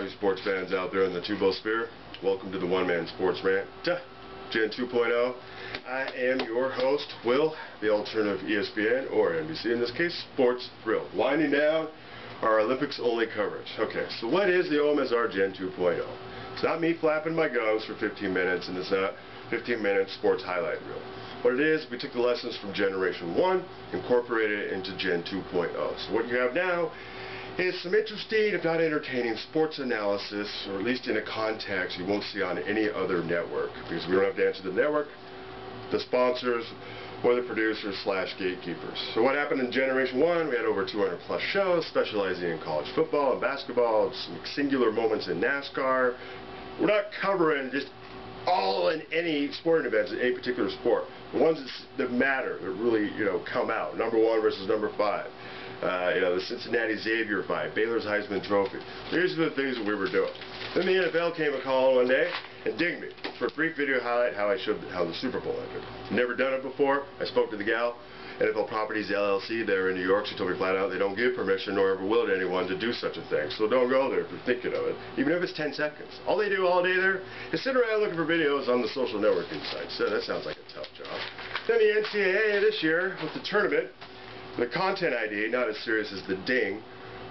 all you sports fans out there in the Tubo sphere. Welcome to the One Man Sports Rant, Gen 2.0. I am your host, Will, the alternative ESPN, or NBC, in this case, Sports Thrill. Winding down our Olympics-only coverage. Okay, so what is the OMSR Gen 2.0? It's not me flapping my gums for 15 minutes, and it's not 15-minute sports highlight reel. What it is, we took the lessons from Generation 1, incorporated it into Gen 2.0. So what you have now is some interesting, if not entertaining, sports analysis, or at least in a context you won't see on any other network, because we don't have to answer the network, the sponsors, or the producers / gatekeepers. So what happened in Generation 1, we had over 200 plus shows specializing in college football and basketball, some singular moments in NASCAR. We're not covering just all in any sporting events in any particular sport. The ones that matter, that really, come out. Number 1 versus number 5. The Cincinnati Xavier fight, Baylor's Heisman Trophy. These are the things that we were doing. Then the NFL came a call one day and dinged me for a brief video highlight how the Super Bowl ended. Never done it before. I spoke to the gal, NFL Properties LLC there in New York. She told me flat out they don't give permission nor ever will to anyone to do such a thing. So don't go there if you're thinking of it, even if it's 10 seconds. All they do all day there is sit around looking for videos on the social networking sites. So that sounds like a tough job. Then the NCAA this year with the tournament, the content ID, not as serious as the ding,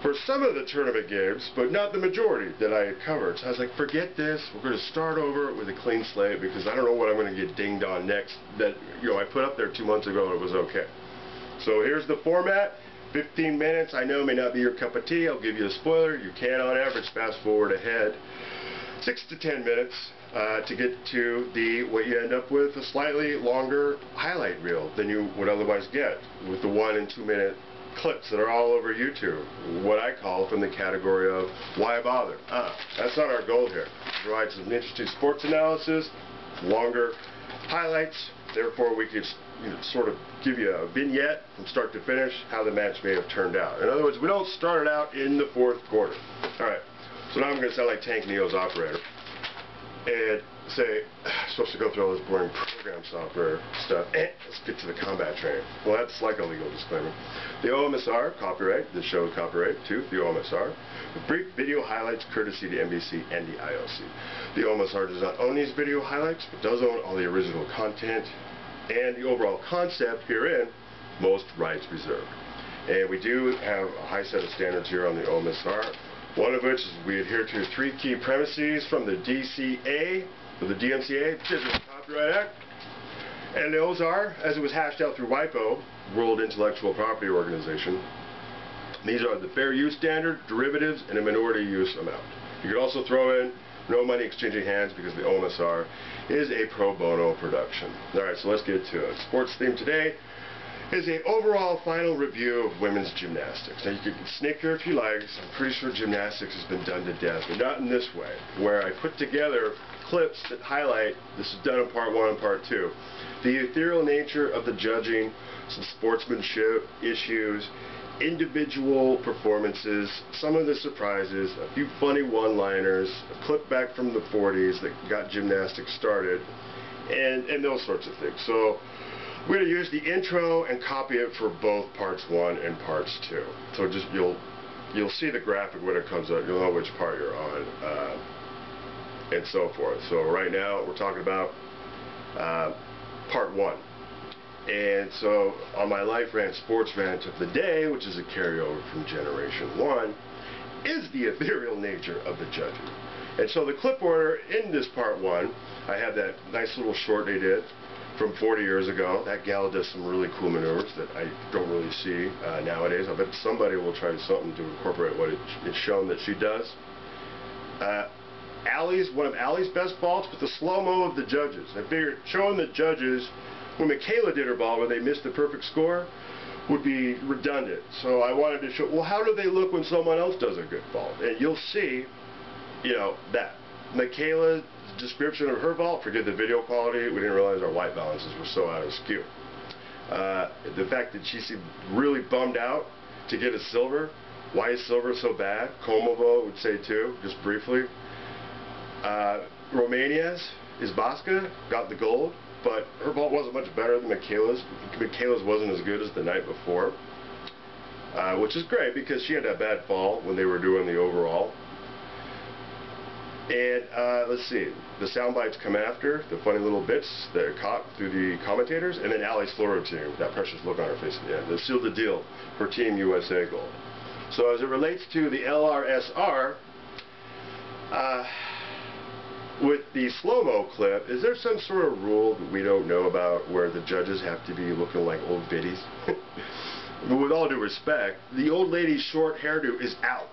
for some of the tournament games, but not the majority that I had covered. So I was like, forget this, we're going to start over with a clean slate, because I don't know what I'm going to get dinged on next that, I put up there 2 months ago and it was okay. So here's the format, 15 minutes, I know may not be your cup of tea, I'll give you a spoiler, you can on average fast forward ahead 6 to 10 minutes to get to what you end up with, a slightly longer highlight reel than you would otherwise get with the 1 and 2 minute clips that are all over YouTube, what I call from the category of why bother? That's not our goal here. Provide some interesting sports analysis, longer highlights, therefore we could sort of give you a vignette from start to finish how the match may have turned out. In other words, we don't start it out in the 4th quarter. Alright, so now I'm going to sound like Tank Neo's operator and say, I'm supposed to go through all this boring program software stuff. Let's get to the combat training. Well, that's like a legal disclaimer. The OMSR, copyright, the show is copyright to the OMSR, with brief video highlights courtesy to NBC and the IOC. The OMSR does not own these video highlights, but does own all the original content and the overall concept herein, most rights reserved. And we do have a high set of standards here on the OMSR. One of which is we adhere to 3 key premises from the DCA, or the DMCA, Digital Copyright Act. And those are, as it was hashed out through WIPO, World Intellectual Property Organization, these are the fair use standard, derivatives, and a minority use amount. You could also throw in no money exchanging hands, because the OMSR is a pro bono production. Alright, so let's get to it. Sports theme today is an overall final review of women's gymnastics. Now you can snake here if you like. I'm pretty sure gymnastics has been done to death, but not in this way, where I put together clips that highlight, this is done in part 1 and part 2, the ethereal nature of the judging, some sportsmanship issues, individual performances, some of the surprises, a few funny one-liners, a clip back from the 40s that got gymnastics started, and those sorts of things. So we're going to use the intro and copy it for both parts 1 and parts 2. So just you'll see the graphic when it comes up. You'll know which part you're on, and so forth. So right now we're talking about part 1. And so on my Life Rant Sports Rant of the day, which is a carryover from Generation 1, is the ethereal nature of the judging. And so the clip order in this part 1, I have that nice little short they did from 40 years ago. That gal does some really cool maneuvers that I don't really see nowadays. I bet somebody will try something to incorporate what it's shown that she does. One of Allie's best vaults, but the slow-mo of the judges. I figured showing the judges when McKayla did her vault where they missed the perfect score would be redundant. So I wanted to show, well, how do they look when someone else does a good vault? And you'll see, that. McKayla's description of her vault, forget the video quality, we didn't realize our white balances were so out of skew. The fact that she seemed really bummed out to get a silver. Why is silver so bad? Komovo would say too, just briefly. Romania's Izbasa got the gold, but her vault wasn't much better than McKayla's. McKayla's wasn't as good as the night before, which is great because she had that bad fall when they were doing the overall. And let's see, the sound bites come after, the funny little bits that are caught through the commentators, and then Allie's floor routine with that precious look on her face at the end. That sealed the deal for Team USA gold. So as it relates to the LRSR, with the slow-mo clip, is there some sort of rule that we don't know about where the judges have to be looking like old biddies? But with all due respect, the old lady's short hairdo is out.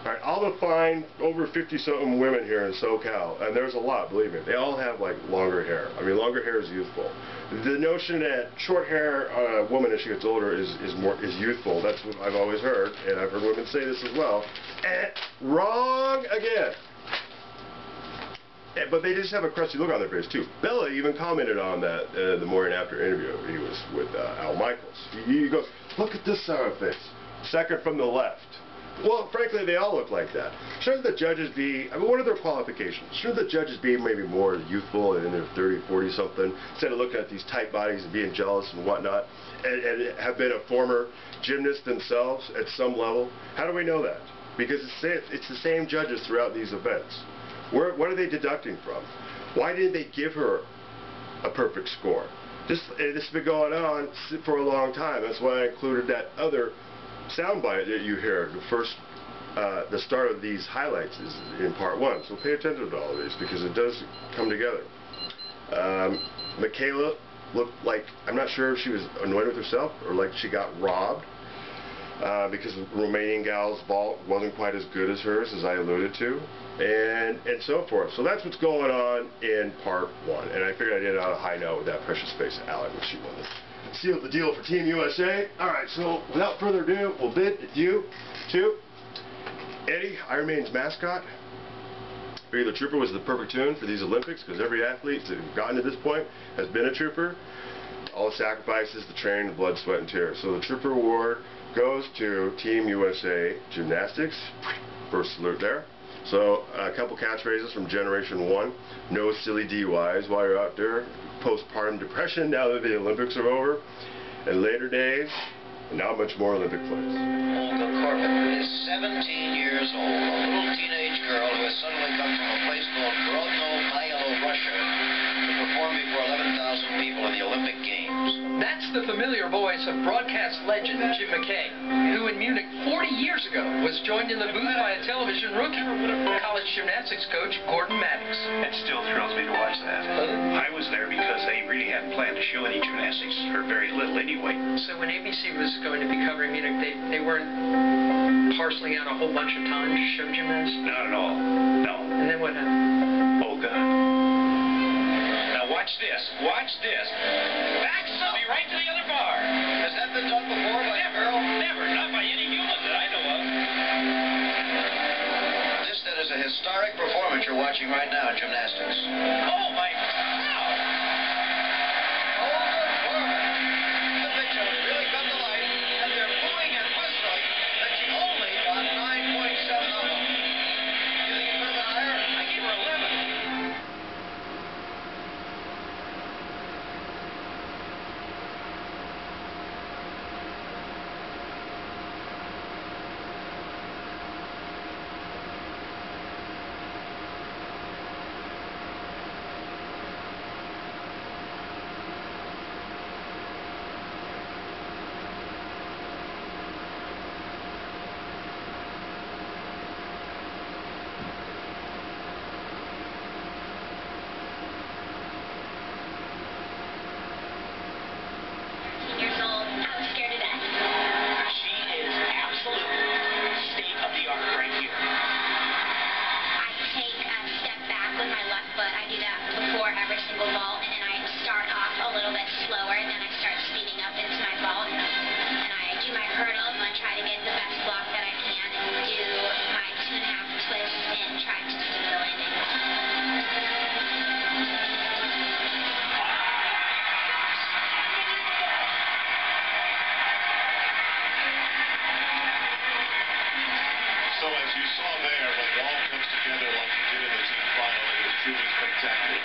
Alright, all the fine over 50-something women here in SoCal, and there's a lot, believe me, they all have like longer hair. I mean, longer hair is youthful. The notion that short hair on a woman as she gets older is youthful, that's what I've always heard, and I've heard women say this as well. Wrong again. But they just have a crusty look on their face too. Bella even commented on that the morning after interview. He was with Al Michaels. He goes, "Look at this on her face. Second from the left." Well, frankly, they all look like that. Shouldn't the judges be, I mean, what are their qualifications? Shouldn't the judges be maybe more youthful and in their 30, 40 something, instead of looking at these tight bodies and being jealous and whatnot, and have been a former gymnast themselves at some level? How do we know that? Because it's the same judges throughout these events. What are they deducting from? Why didn't they give her a perfect score? This has been going on for a long time. That's why I included that other soundbite that you hear. The start of these highlights is in part 1. So pay attention to all of these because it does come together. McKayla looked like, I'm not sure if she was annoyed with herself or like she got robbed. Because the Romanian gal's vault wasn't quite as good as hers, as I alluded to, and so forth. So that's what's going on in part 1, and I figured I'd end on a high note with that precious face of Allie when she won it. Sealed the deal for Team USA. Alright, so without further ado, we'll bid adieu to Eddie, Iron Maiden's mascot. I figured the trooper was the perfect tune for these Olympics because every athlete that's gotten to this point has been a trooper. All the sacrifices, the training, the blood, sweat, and tears. So the Trooper Award goes to Team USA Gymnastics. First salute there. So a couple catchphrases from Generation 1. No silly DUIs while you're out there. Postpartum depression now that the Olympics are over. And later days, not much more Olympic plays. Olga Corbin is 17 years old, a little teenage girl who has suddenly come from a place called Grodno, Russia, to perform before 11,000 people in the Olympic Games. That's the familiar voice of broadcast legend Jim McKay, who in Munich 40 years ago was joined in the booth by a television rookie, college gymnastics coach Gordon Maddox. It still thrills me to watch that. I was there because they really hadn't planned to show any gymnastics, or very little anyway. So when ABC was going to be covering Munich, they weren't parceling out a whole bunch of time to show gymnastics? Not at all. No. And then what happened? Olga. Now watch this. Watch this. Backs up. Be right to the other bar. Has that been done before by a girl? Never. Not by any human that I know of. This then is a historic performance you're watching right now in gymnastics. Oh my.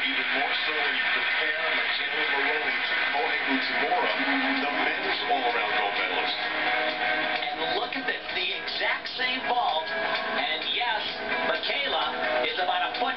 Even more so when you compare McKayla Maroney to Kohei Utsuhara, the men's all-around gold medalist. And look at this, the exact same vault, and yes, McKayla is about a foot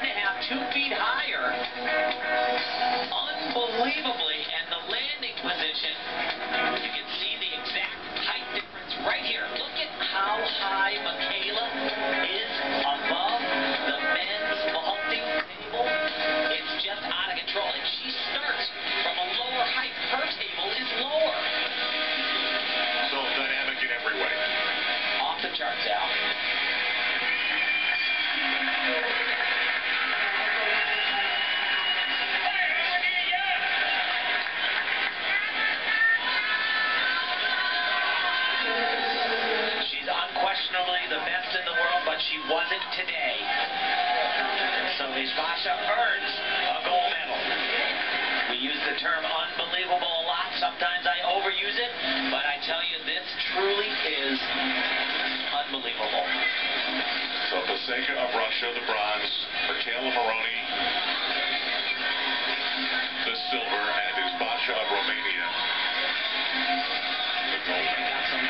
Izbasa earns a gold medal. We use the term unbelievable a lot. Sometimes I overuse it, but I tell you, this truly is unbelievable. So Izbasa of Russia, the bronze, McKayla Maroney, the silver, and Izbasa of Romania, the gold. Got some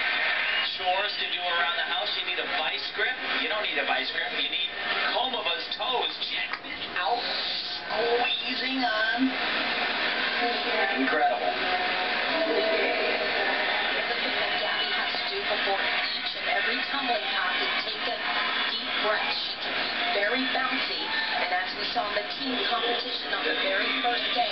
chores to do around the house. You need a vice grip. You don't need a vice grip. You need Komova's toes. Check this out. Squeezing on. Incredible. The thing that Gabby has to do before each and every tumbling pass is take a deep breath. She can be very bouncy, and as we saw in the team competition on the very first day,